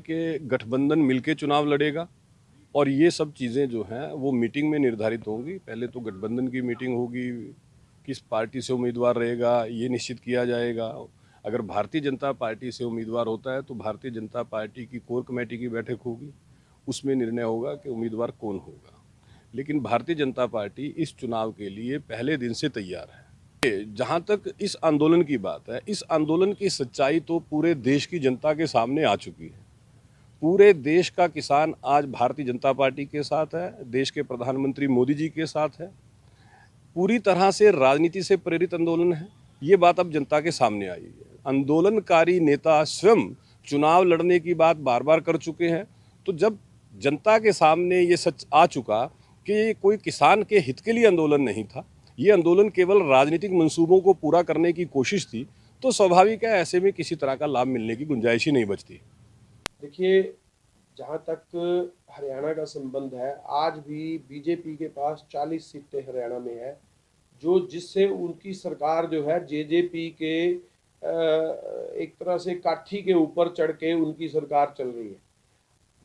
कि गठबंधन मिलके चुनाव लड़ेगा और ये सब चीज़ें जो हैं वो मीटिंग में निर्धारित होंगी। पहले तो गठबंधन की मीटिंग होगी, किस पार्टी से उम्मीदवार रहेगा ये निश्चित किया जाएगा। अगर भारतीय जनता पार्टी से उम्मीदवार होता है तो भारतीय जनता पार्टी की कोर कमेटी की बैठक होगी, उसमें निर्णय होगा कि उम्मीदवार कौन होगा। लेकिन भारतीय जनता पार्टी इस चुनाव के लिए पहले दिन से तैयार है। जहाँ तक इस आंदोलन की बात है, इस आंदोलन की सच्चाई तो पूरे देश की जनता के सामने आ चुकी है। पूरे देश का किसान आज भारतीय जनता पार्टी के साथ है, देश के प्रधानमंत्री मोदी जी के साथ है। पूरी तरह से राजनीति से प्रेरित आंदोलन है, ये बात अब जनता के सामने आई है। आंदोलनकारी नेता स्वयं चुनाव लड़ने की बात बार बार कर चुके हैं। तो जब जनता के सामने ये सच आ चुका कि कोई किसान के हित के लिए आंदोलन नहीं था, ये आंदोलन केवल राजनीतिक मंसूबों को पूरा करने की कोशिश थी, तो स्वाभाविक है ऐसे में किसी तरह का लाभ मिलने की गुंजाइश ही नहीं बचती। देखिए, जहाँ तक हरियाणा का संबंध है, आज भी बीजेपी के पास 40 सीटें हरियाणा में है, जो जिससे उनकी सरकार जो है जेजेपी के एक तरह से काठी के ऊपर चढ़ के उनकी सरकार चल रही है।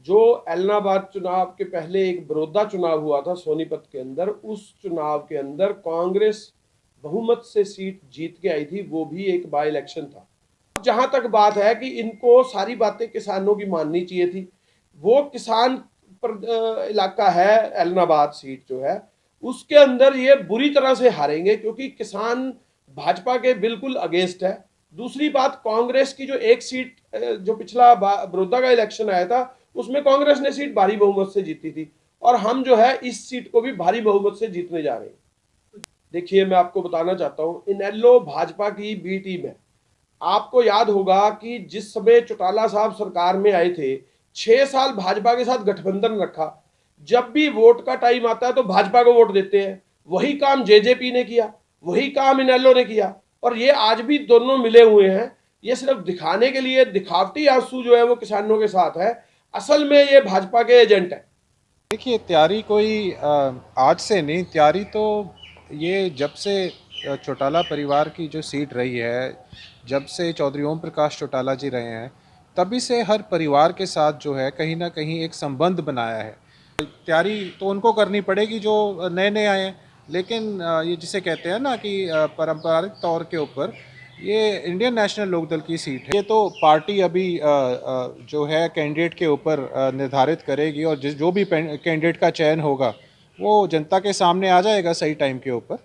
जो एलनाबाद चुनाव के पहले एक बड़ौदा चुनाव हुआ था सोनीपत के अंदर, उस चुनाव के अंदर कांग्रेस बहुमत से सीट जीत के आई थी, वो भी एक बाई इलेक्शन था। जहां तक बात है कि इनको सारी बातें किसानों की माननी चाहिए थी, वो किसान इलाका है एलनाबाद सीट जो है, उसके अंदर ये बुरी तरह से हारेंगे क्योंकि किसान भाजपा के बिल्कुल अगेंस्ट है। दूसरी बात, कांग्रेस की जो एक सीट जो पिछला बड़ौदा का इलेक्शन आया था उसमें कांग्रेस ने सीट भारी बहुमत से जीती थी, और हम जो है इस सीट को भी भारी बहुमत से जीतने जा रहे हैं। देखिए, मैं आपको बताना चाहता हूं, इनेलो भाजपा की बी टीम है। आपको याद होगा कि जिस समय चौटाला साहब सरकार में आए थे, 6 साल भाजपा के साथ गठबंधन रखा। जब भी वोट का टाइम आता है तो भाजपा को वोट देते हैं। वही काम जेजेपी ने किया, वही काम इनेलो ने किया, और ये आज भी दोनों मिले हुए हैं। ये सिर्फ दिखाने के लिए दिखावटी आंसू जो है वो किसानों के साथ है, असल में ये भाजपा के एजेंट है। देखिए, तैयारी कोई आज से नहीं, तैयारी तो ये जब से चौटाला परिवार की जो सीट रही है, जब से चौधरी ओम प्रकाश चौटाला जी रहे हैं, तभी से हर परिवार के साथ जो है कहीं ना कहीं एक संबंध बनाया है। तैयारी तो उनको करनी पड़ेगी जो नए नए आए हैं, लेकिन ये जिसे कहते हैं ना कि पारंपरिक तौर के ऊपर ये इंडियन नेशनल लोकदल की सीट है। ये तो पार्टी अभी जो है कैंडिडेट के ऊपर निर्धारित करेगी, और जो भी कैंडिडेट का चयन होगा वो जनता के सामने आ जाएगा सही टाइम के ऊपर।